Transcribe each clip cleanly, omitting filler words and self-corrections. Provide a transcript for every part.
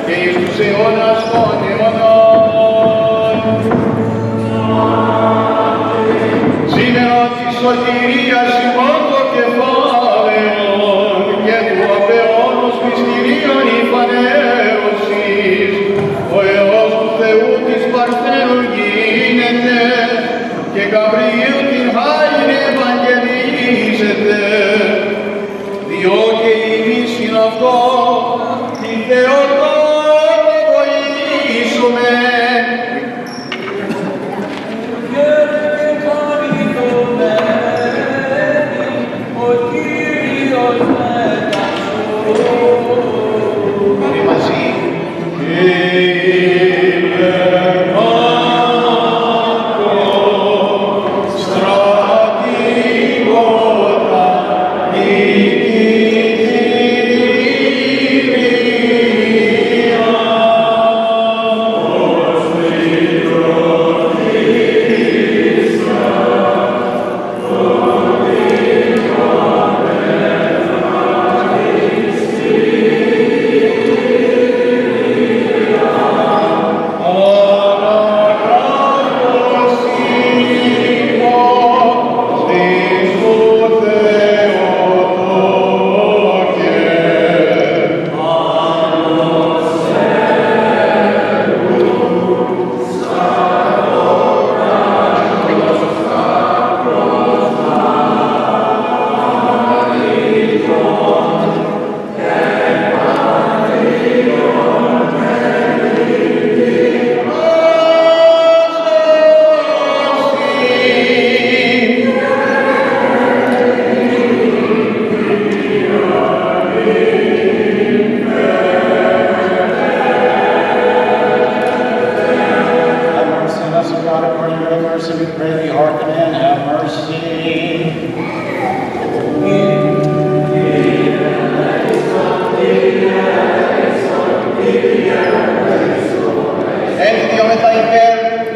και εις τους αιώνας των αιώνων. Σήμερα της σωτηρίας ημών το κεφάλαιον και του απεώνος μυστηρίων η φανέρωσης, ο Υιός του Θεού της Παρθένου γίνεται και Γαβριήλ την Χάριν ευαγγελίζεται, διό και ημείς ειν αυτό την Θεοτόκο βοηθήσουμε.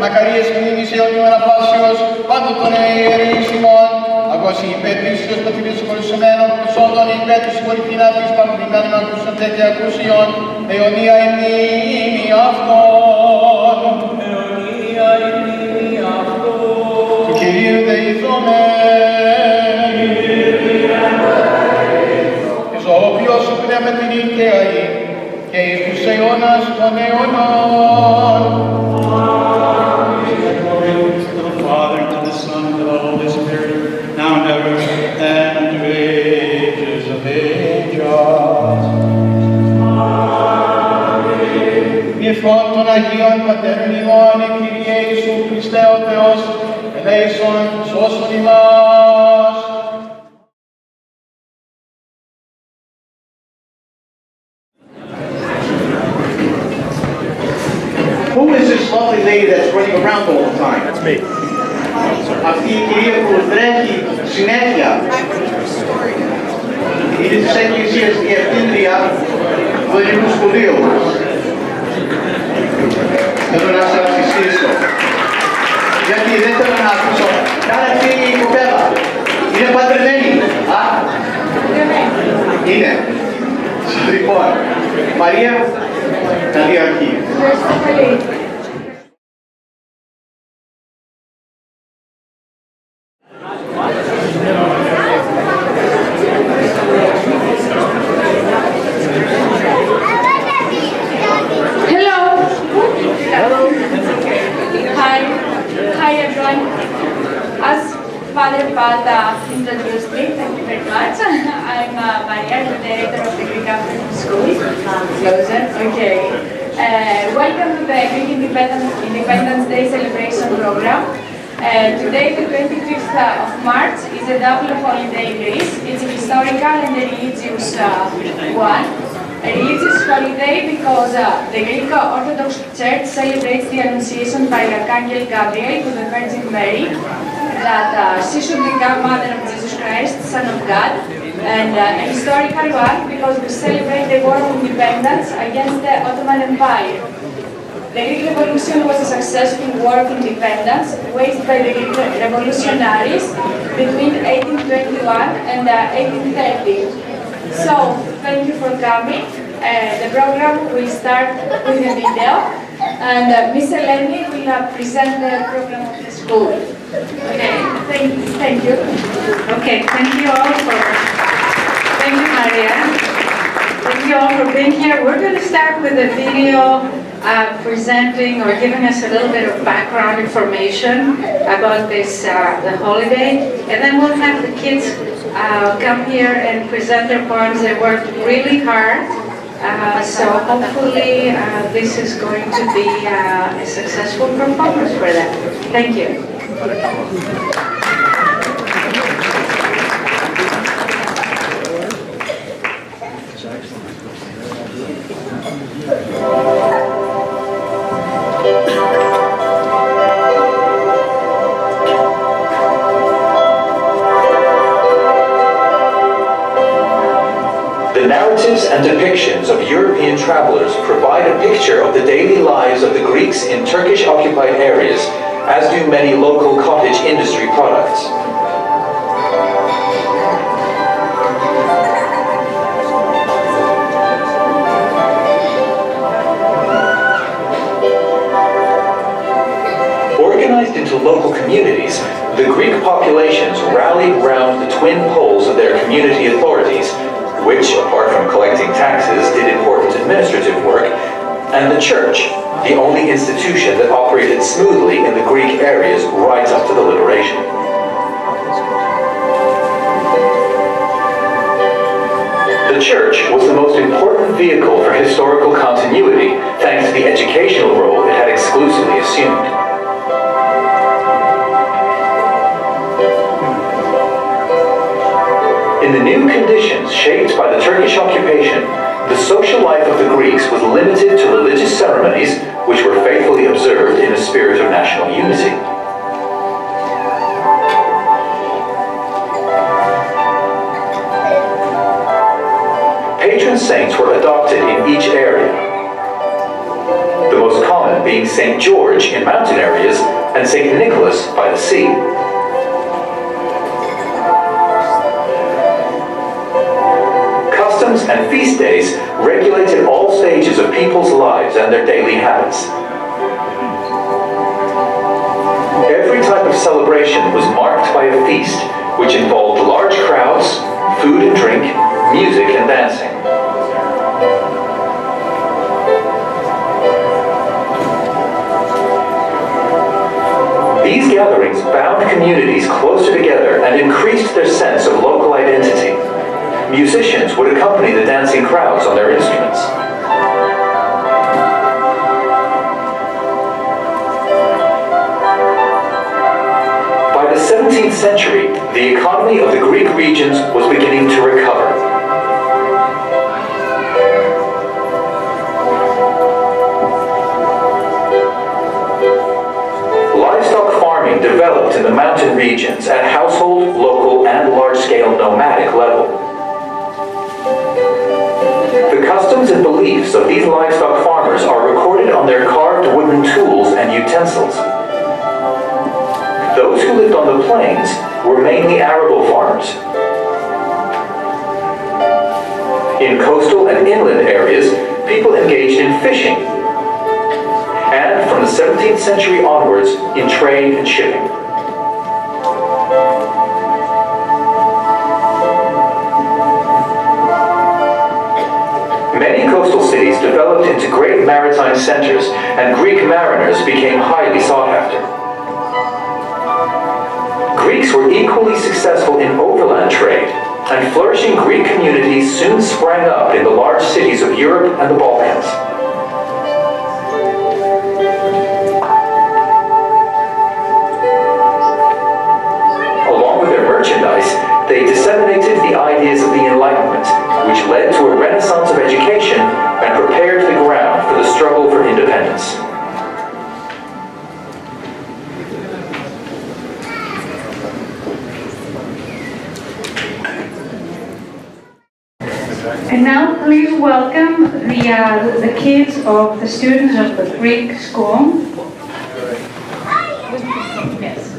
Μακαρίες μνήμης αιώνιων απάσεως, πάντων των ιερείς ημών, αγώσι υπέτρησιος το θηρίες χωρισμένων, προσόντων υπέτρηση κορυφήνα της παγκοσμημένων ακούσαντε και ακούσιον, αιωνία η μνήμη αυτών. Αιωνία η μνήμη αυτών. Του Κυρίου δεηθόμεν. Εις ο οποίος σου πνεύμα την ήκαια και εις τους αιώνας των αιώνων. Ευχών των Αγίων Πατέρων ημών, Κύριε Ιησού Χριστέ ο Θεός, ελέησον, σώσον ημάς. Who is this lovely lady that's running around all the time? That's me. Αυτή η κυρία που τρέχει συνέχεια. Είναι της Εκκλησίας Διευθύντρια του Ελληνικού Σχολείου μας. Θέλω να σας συστήσω. Γιατί δεν θέλω να ακούσω. Κάνε αυτή η κοπέλα. Είναι παντρεμένη. Α, είναι. Λοιπόν, Μαρία, καλή αρχή. Ευχαριστώ πολύ. Father Pata introduced me. Thank you very much. I'm Maria, the director of the Greek Catholic School. Closer. Okay. Welcome to the Greek Independence Day celebration program. Today, the 25th of March, is a double holiday in Greece. It's a historical and a religious one. A religious holiday because the Greek Orthodox Church celebrates the Annunciation by Archangel Gabriel to the Virgin Mary, that she should become Mother of Jesus Christ, Son of God, and a historical one because we celebrate the War of Independence against the Ottoman Empire. The Greek Revolution was a successful war of independence waged by the Greek revolutionaries between 1821 and 1830. So, thank you for coming, the program will start with a video, and Miss Eleni will present the program of the school. Okay, thank you. Okay, thank you all thank you, Maria. Thank you all for being here. We're going to start with a video presenting or giving us a little bit of background information about this, the holiday, and then we'll have the kids come here and present their poems. They worked really hard, so hopefully this is going to be a successful performance for them. Thank you. The narratives and depictions of European travelers provide a picture of the daily lives of the Greeks in Turkish-occupied areas, as do many local cottage industry products. Organized into local communities, the Greek populations rallied round the twin poles of their community authorities, which, apart from collecting taxes, did important administrative work, and the church, the only institution that operated smoothly in the Greek areas right up to the liberation. The church was the most important vehicle for historical continuity, thanks to the educational role it had exclusively assumed. In the new conditions shaped by the Turkish occupation, the social life of the Greeks was limited to religious ceremonies, which were faithfully observed in a spirit of national unity. Patron saints were adopted in each area, the most common being St. George in mountain areas and St. Nicholas by the sea. And feast days regulated all stages of people's lives and their daily habits. Every type of celebration was marked by a feast, which involved large crowds, food and drink, music and dancing. These gatherings bound communities closer together and increased their sense of local identity. Musicians would accompany the dancing crowds on their instruments. By the 17th century, the economy of the Greek regions was beginning to recover. Livestock farming developed in the mountain regions at household, local, and large-scale nomadic level. The customs and beliefs of these livestock farmers are recorded on their carved wooden tools and utensils. Those who lived on the plains were mainly arable farmers. In coastal and inland areas, people engaged in fishing, and from the 17th century onwards, in trade and shipping. Many coastal cities developed into great maritime centers, and Greek mariners became highly sought after. Greeks were equally successful in overland trade, and flourishing Greek communities soon sprang up in the large cities of Europe and the Balkans. Along with their merchandise, they disseminated the ideas of the Enlightenment, which led to a renaissance of education and prepared the ground for the struggle for independence. And now please welcome the kids of the students of the Greek school. Yes.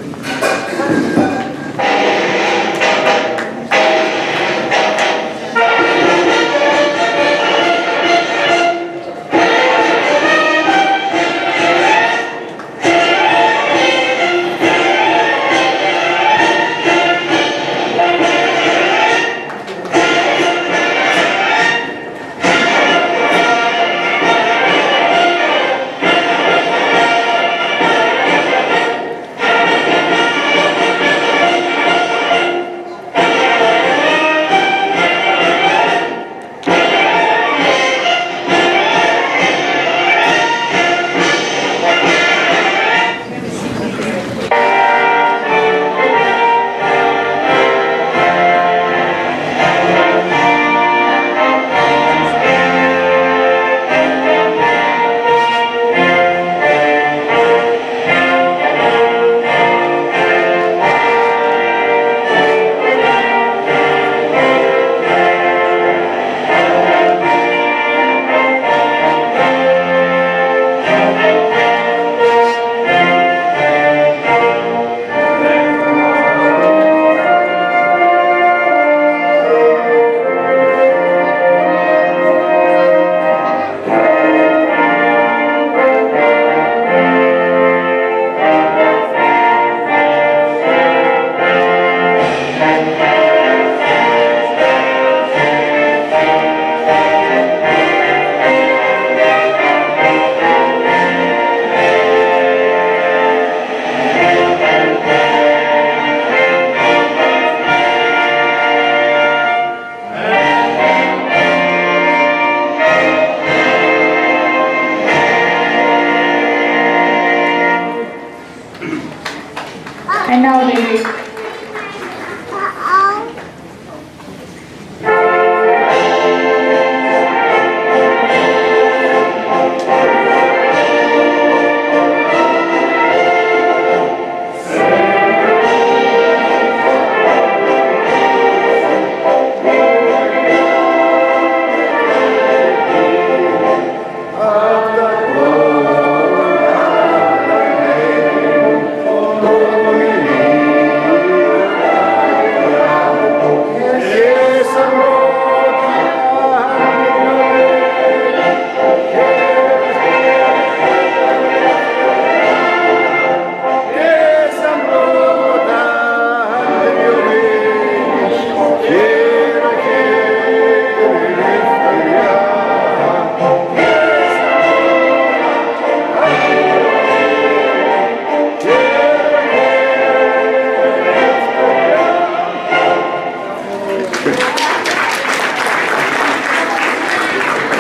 And now they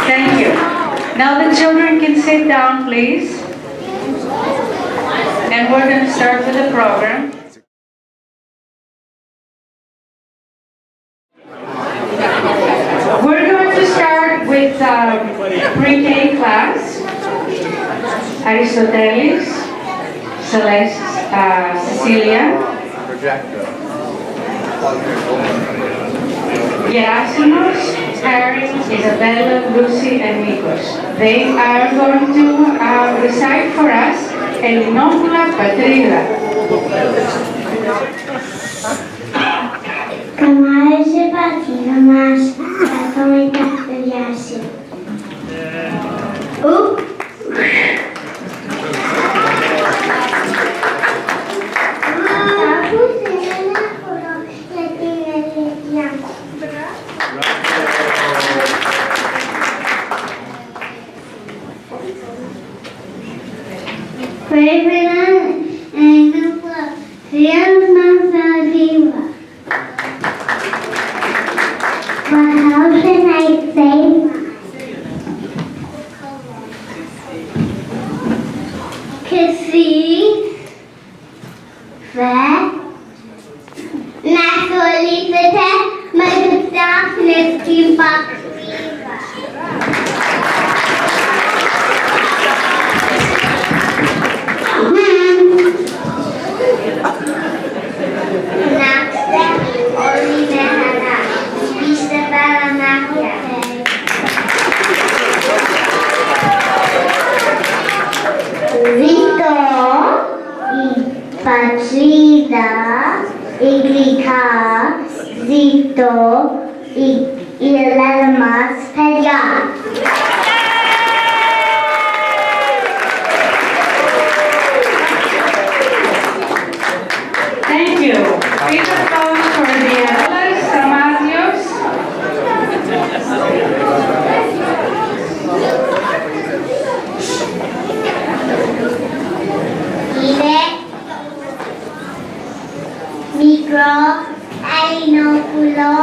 Thank you. Now the children can sit down, please. And we're going to start with the program. We're going to start with pre-K class. Aristotelis, Celeste, Cecilia, Gerasimus, Harry, Isabella, Lucy, and Nikos. They are going to recite for us Ελληνόπουλα Πατρίδα. Καμάριζε πατρίδα μας, καθόμεν τα παιδιά σου. Πρέπει να είναι πλαθίασμα στα δίβα. Παράωσε να εισέημα. Και εσύ, να ασχολήσετε με τους ψάχνες στην πατρίδα. Ζήτω η πατρίδα, η γλυκά, ζήτω η Ελλάδα μας, παιδιά. Thank you. Please applause for the Elas, Samatios. Είναι μικρό Ελληνόπουλο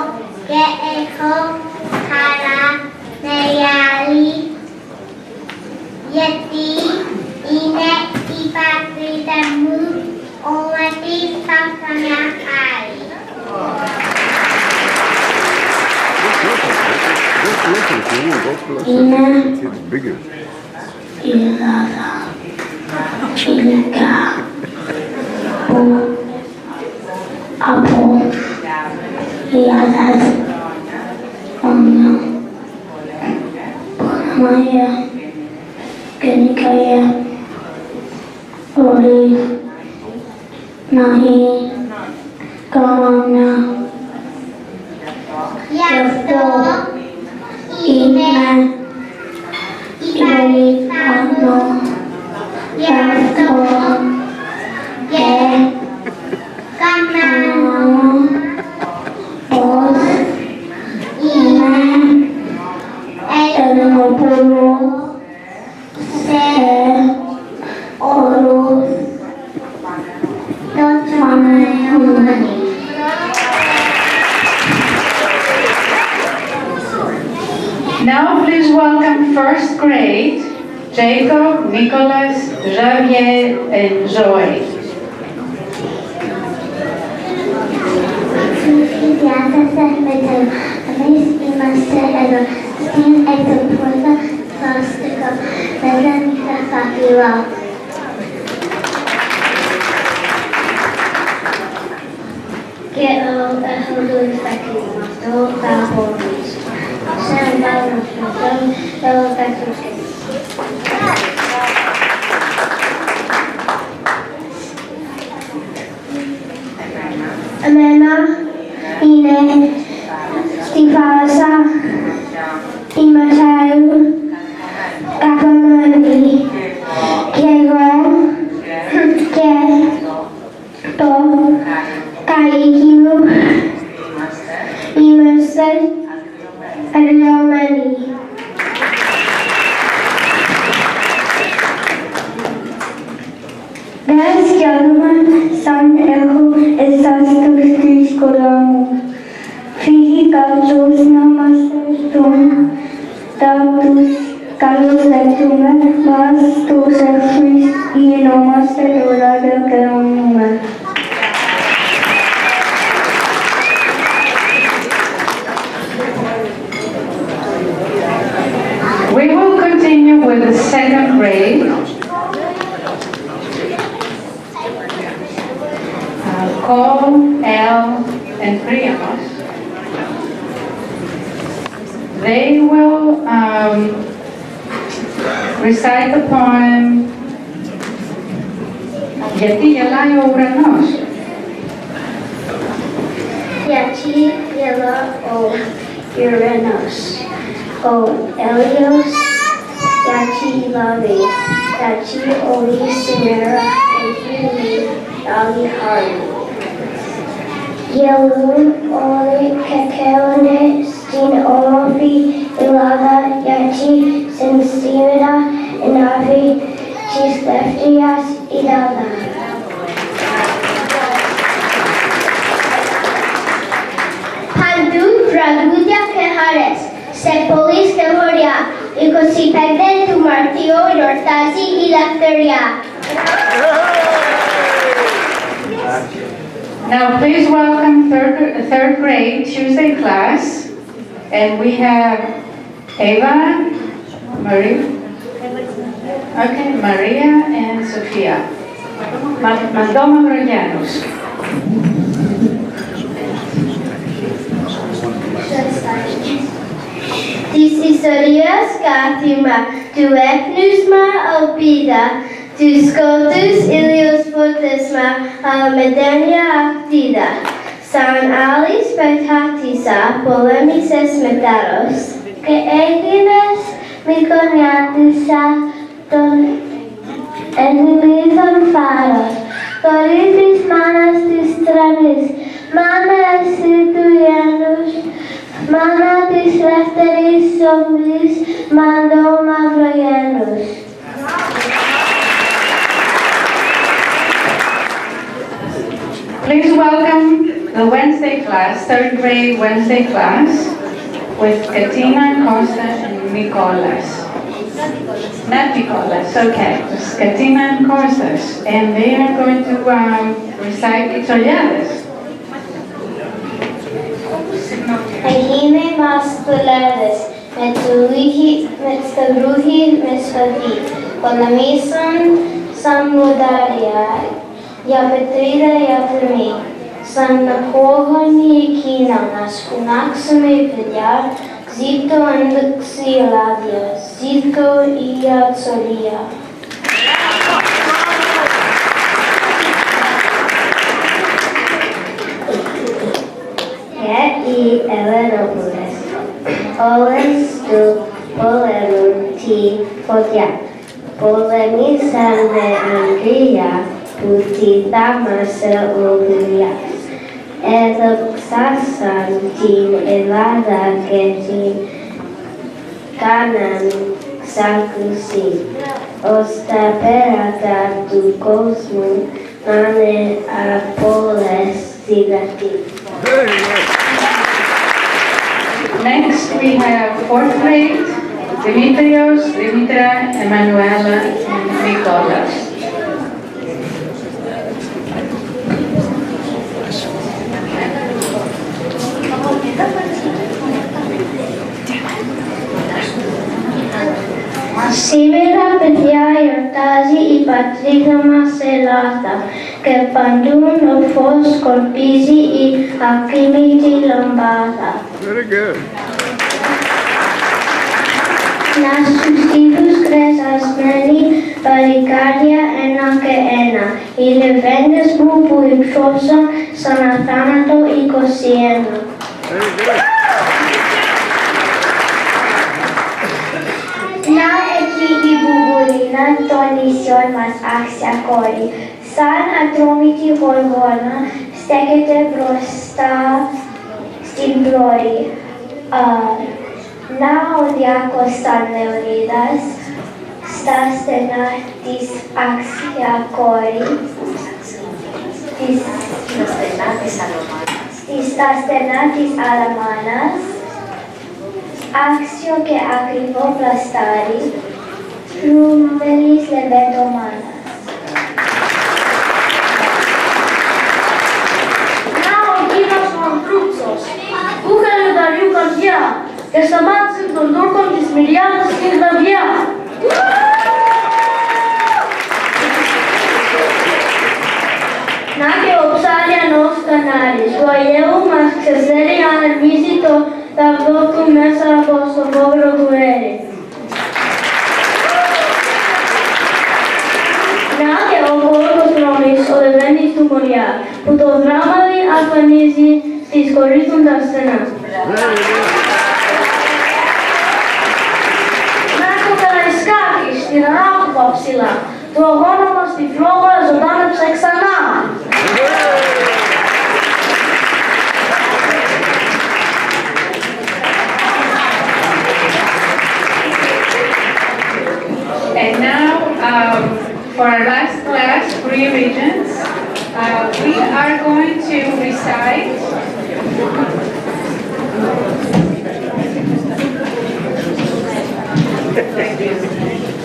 και έχω χαρά μεγάλη γιατί είναι η πατρίδα μου όλα της θα ξαναχάρει. Είναι η Ελλάδα γλυκά που από χιλιάδες χρόνια πολεμάει και νικάει χωρίς να έχει κανόνα. Γι' αυτό είναι υπερήφανο. Γι' αυτό και κάνω πως είμαι Ελληνόπουλο σε όρους των Παναγιώτων. Now please welcome first grade, Jacob, Nicholas, Javier, and Zoe. Todos pequeños, todos favoritos. Sean dados todos pequeños. Amena, Ine, Stifasa, Imasharu, Kakamani, Kego, Ke, To, Kaikimu, Imasai, Adriomani. Gracias, German, San Echo, estas tus coramos. Física, tus namaste, tum, datus, Carlos Lectume, mas tus efris, y nomaste, dorada, que no. We will continue with the second grade. Cole, El, and Priamos. They will recite the poem Γιατί γελάει ο ουρανός. Γιατί γελά ο ουρανός, ο Έλιος, γιατί λάβει, γιατί όλη σήμερα εγίνει άλλη χάρη. Γελούν όλοι κεκαίωνε στην όμορφη Ελλάδα, γιατί συναισθήματα ενάβει της δεύτερης Ελλάδα. Παντού τραγούδια και χαρές, σε πολλή στενοχωριά, 25 του Μαρτίου γιορτάζει η ελευθερία. Now please welcome third grade Tuesday class, and we have Eva, Maria and Sophia. Mandoma Mavrogiannos. Τις ιστορίες κάθιμα του έθνουσμα ελπίδα, τους σκότους ήλιος φωτίσμα, αλλά μετένια ακτίδα. Σαν άλλης πετάτησα, πολέμησες μετάρος, και έγινες μικονιάτησα των ελληνίδων φάρος. Χωρίς της μάνας της τρανής, μάνα εσύ του γένους, μάνα της δεύτερης ομλής, μαντώ μαυρογένους. Please welcome the Wednesday class, third grade Wednesday class, with Katina, Costa, and Nicolas. Not Nicolas, okay. It's Katina and Costas, and they are going to recite Itzoliades. Αγίνε μας πελέδες, με σταυρούχοι με σφαδί, πολεμήσαν σαν μουδάρια, για πετρίδα για τιμή. Σαν απόγονοι εκείνα να σφουνάξουμε παιδιά, ζήτω ένταξη ελάδια, ζήτω η ατσολία. Και οι Ελενόπουλες, όλες του πολέμουν τη φωτιά, πολεμήσαν με Αγγλία που τη θάμασε ο Γουλιάς. Έδοξασαν την Ελλάδα και την κάναν ξάκουση, ως τα πέρατα του κόσμου να είναι από όλες δυνατοί. Next we have fourth grade, Dimitrios, Dimitra, Emanuela, and Nicolas. Σήμερα παιδιά γιορτάζει η πατρίδα μας Ελλάδα και παντού ο φως σκορπίζει η ακίνητη λαμπάδα. Very good. Να στους τοίχους κρεσασμένοι παρικάρια ένα και ένα, οι λεβέντες μου που υψώσαν σαν αθάνατο 21. Very good. Να εκεί η μπουμπουλίνα των νησιών μας άξια κόρη, σαν ατρόμητη γοργόνα στέκεται μπροστά στην πλώρη. Να ο διάκος σαν Λεωνίδας, στα στενά της άξια κόρη, στα στενά της Αλαμάνας, άξιο και ακριβό πλαστάρι, φρούμελης λεβέντομάνας. Να ο Κίνος ο Αντρούτσος, που έκανε τα ρίου καρδιά και σταμάτησε τον Τούρκο της Μυριάδας στην Γραβιά. Να και ο ψάριανος κανάρης, του Αγίου μας ξεσέρει αν αρμίζει το ταυλό του μέσα από στο φόβρο του έρη. Να και ο κόρκος δρόμης, ο λεβέντης του Μοριά, που το δράμαδι αφανίζει στις κορίτσουν τα στενά. Να και ο Καραϊσκάκης στην Ανάποδα ψηλά, του αγώνα μας στη φλόγα ζωντάνεψε ξανά. And now, for our last class, 3 regions, we are going to recite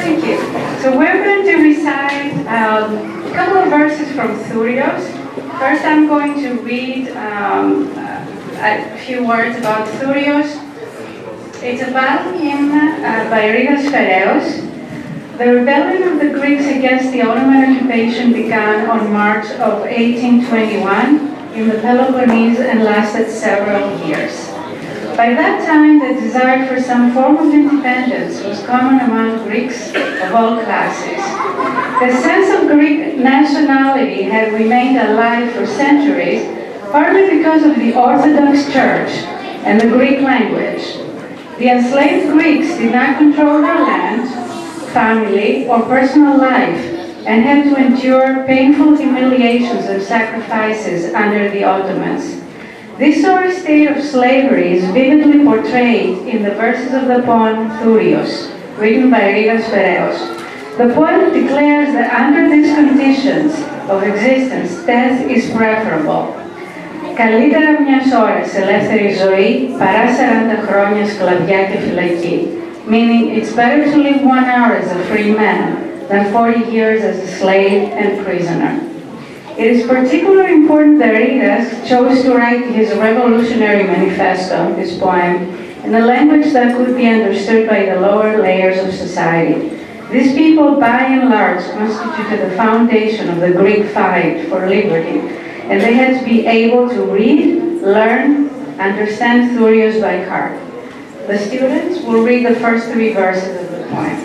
Thank you. So we're going to recite a couple of verses from Thurios. First, I'm going to read a few words about Thurios. It's a battle hymn by Rigas Phareos. The rebellion of the Greeks against the Ottoman occupation began on March of 1821 in the Peloponnese and lasted several years. By that time, the desire for some form of independence was common among Greeks of all classes. The sense of Greek nationality had remained alive for centuries, partly because of the Orthodox Church and the Greek language. The enslaved Greeks did not control their land, family, or personal life, and had to endure painful humiliations and sacrifices under the Ottomans. This sorry state of slavery is vividly portrayed in the verses of the poem Thurios, written by Rigas Phareos. The poem declares that under these conditions of existence, death is preferable. Καλύτερα μιας ώρας ελεύθερη ζωή παρά 40 χρόνια σκλαβιά και φυλακή. Meaning it's better to live 1 hour as a free man than 40 years as a slave and prisoner. It is particularly important that Rigas chose to write his revolutionary manifesto, his poem, in a language that could be understood by the lower layers of society. These people, by and large, constituted the foundation of the Greek fight for liberty, and they had to be able to read, learn, understand Thurios by heart. The students will read the first 3 verses of the poem.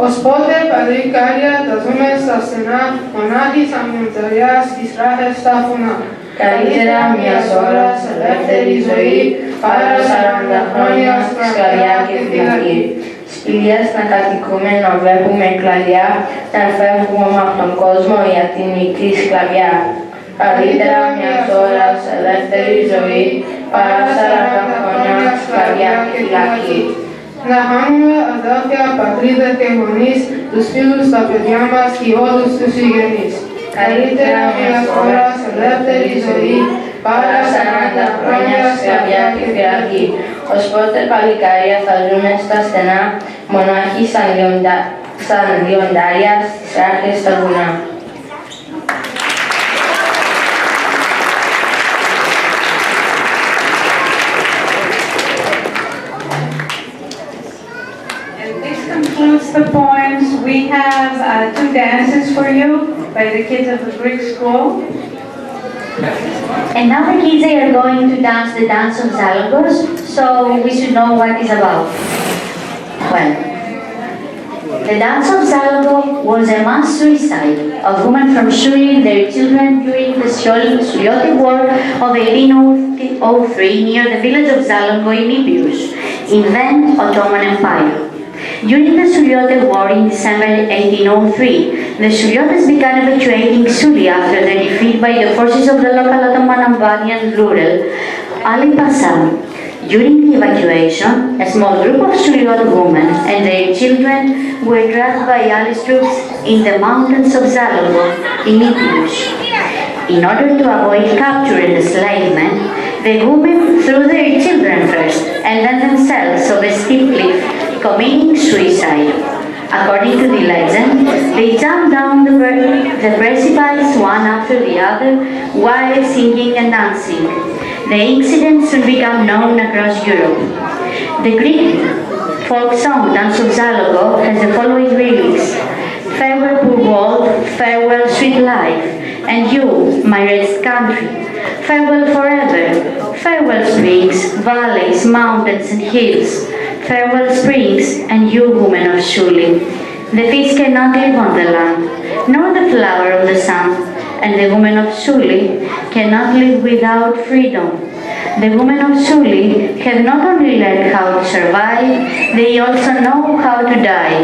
Ως πότε παλικάρια τα ζούμε στα στενά, μονάχοι σαν μιονταριά στις ράχες στα φωνά. Καλύτερα μιας ώρας ελεύθερη ζωή, παρά 40 χρόνια σκλαβιά και φυλακή. Σπηλιές να κατοικούμε, να βλέπουμε κλαδιά, να φεύγουμε από τον κόσμο για την μικρή σκλαβιά. Καλύτερα μιας ώρας ελεύθερη ζωή, παρά 40 χρόνια σκλαβιά και φυλακή. Να χάνουμε αδέλφια, πατρίδα και γονείς, τους φίλους, τα παιδιά μας και όλους τους συγγενείς. Καλύτερα μιας ώρας ελεύθερη ζωή, παρά 40 χρόνια σκλαβιά και φυλακή. Ως πότε παλικάρια θα ζούμε στα στενά, μονάχοι σαν λιοντάρια στις ράχες στα βουνά. some dances for you by the kids of the Greek school. And now the kids are going to dance the dance of Zalogos, so we should know what it's about. Well, the dance of Zalogo was a mass suicide of women from shooting their children during the Suliotic War of 1803 near the village of Zalogo in Epirus, in then Ottoman Empire. During the Suliotic War in December 1803, the Suliotes began evacuating Suli after their defeat by the forces of the local Ottoman Albanian ruler Ali Pasha. During the evacuation, a small group of Suliote women and their children were dragged by Ali's troops in the mountains of Zalogo in Epirus. In order to avoid capture and enslavement, the women threw their children first and then themselves off a steep cliff, committing suicide. According to the legend, they jumped down the precipice one after the other while singing and dancing. The incident soon became known across Europe. The Greek folk song Dance of Zalogo has the following lyrics: "Farewell poor world, farewell sweet life, and you, my red country. Farewell forever, farewell springs, valleys, mountains and hills. Farewell springs, and you, women of Suli. The fish cannot live on the land, nor the flower of the sun. And the women of Suli cannot live without freedom. The women of Suli have not only learned how to survive, they also know how to die,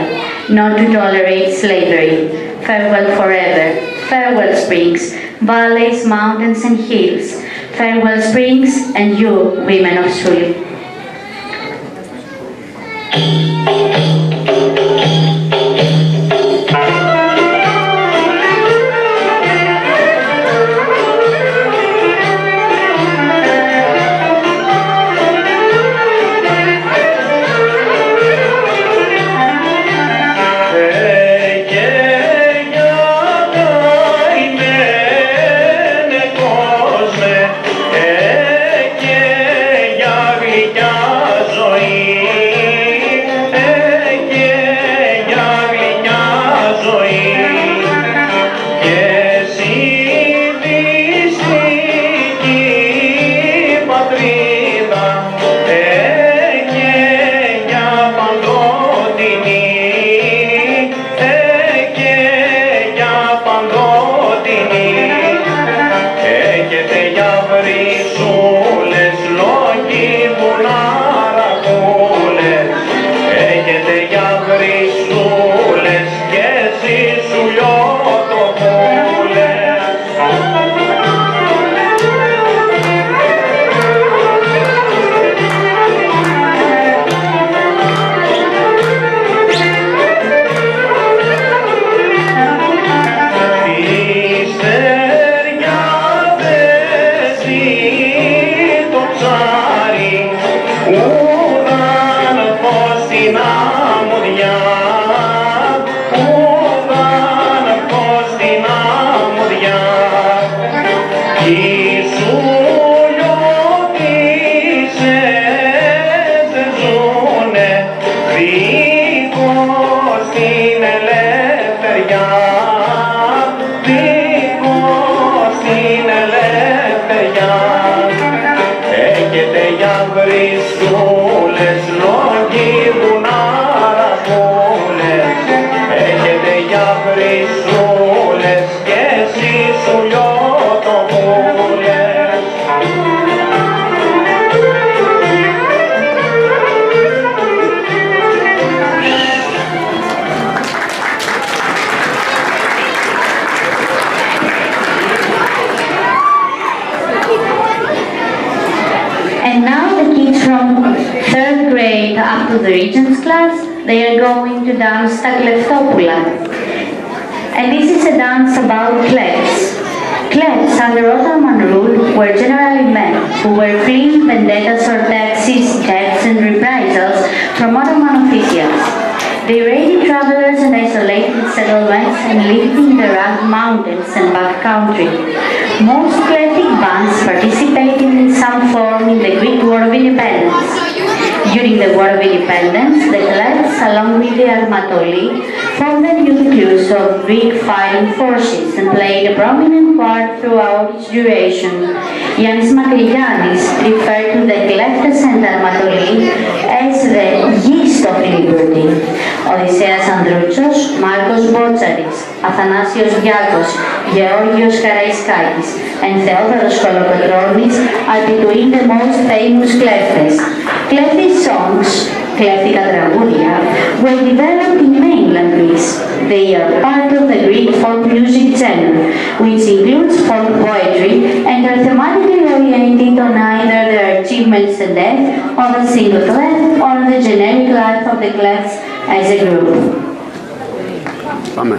not to tolerate slavery. Farewell forever, farewell springs, valleys, mountains and hills. Farewell springs, and you, women of Suli." The Regents class, they are going to dance ta Kleftopula. And this is a dance about klefts. Klefts under Ottoman rule were generally men who were fleeing vendettas or taxes, debts and reprisals from Ottoman officials. They raided travelers and isolated settlements and lived in the rugged mountains and backcountry. Most Celtic bands participated in some form in the Greek War of Independence. During the War of Independence, the Celts, along with the Armatoli, formed the nucleus of Greek fighting forces and played a prominent part throughout its duration. Yannis Makrigiannis referred to the Κλέφτες and Armatoli as the yeast of liberty. Οδυσσέας Ανδρούτσος, Μάρκος Μπότζαρης, Αθανάσιος Διάκος, Γεώργιος Καραϊσκάκης, and Theodoros Kolokotronis are between the most famous Κλέφτες. Κλέφτης songs, Κλέφτικα τραγούδια, were developed in mainland Greece. They are part of the Greek folk music genre, which includes folk poetry and are thematically oriented on either their achievements and death of a single clef or the generic life of the clefs as a group. Πάμε.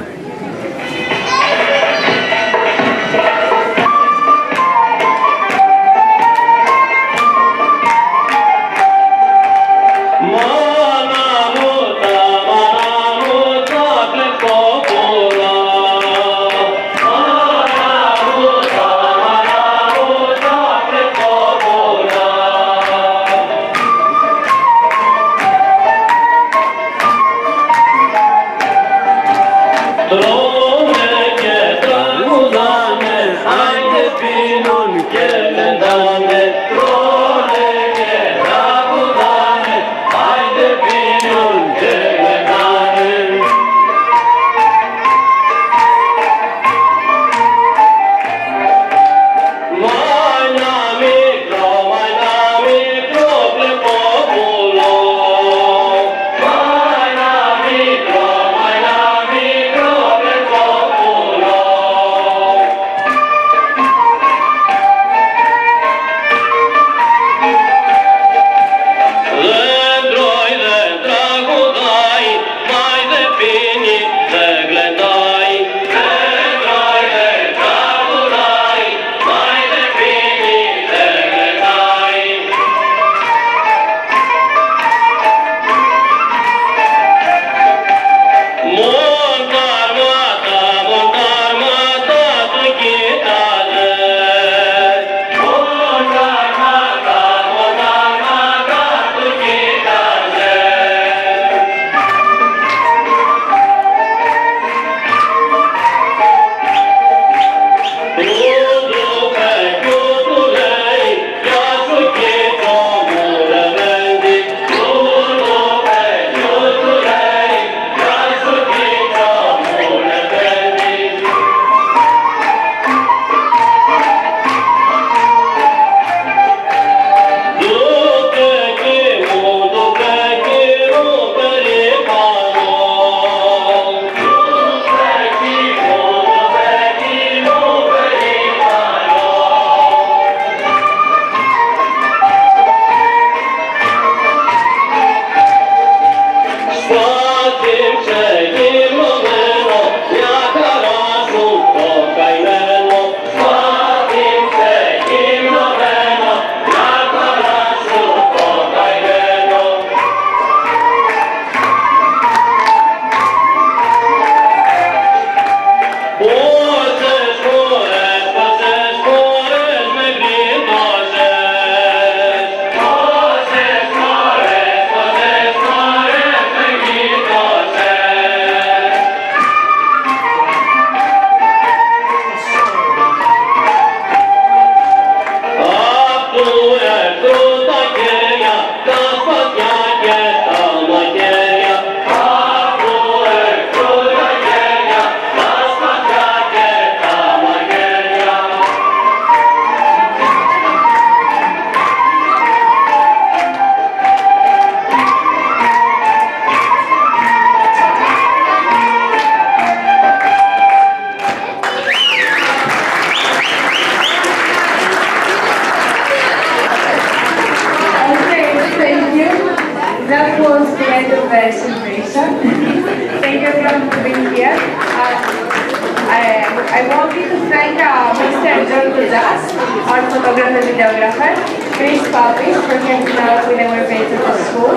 I wanted to thank Mr. John Kudas, our photographer and videographer, Chris Papis for helping out with our page at the school,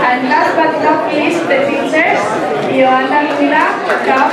and last but not least, the teachers, Ioanna, Luna, Cap,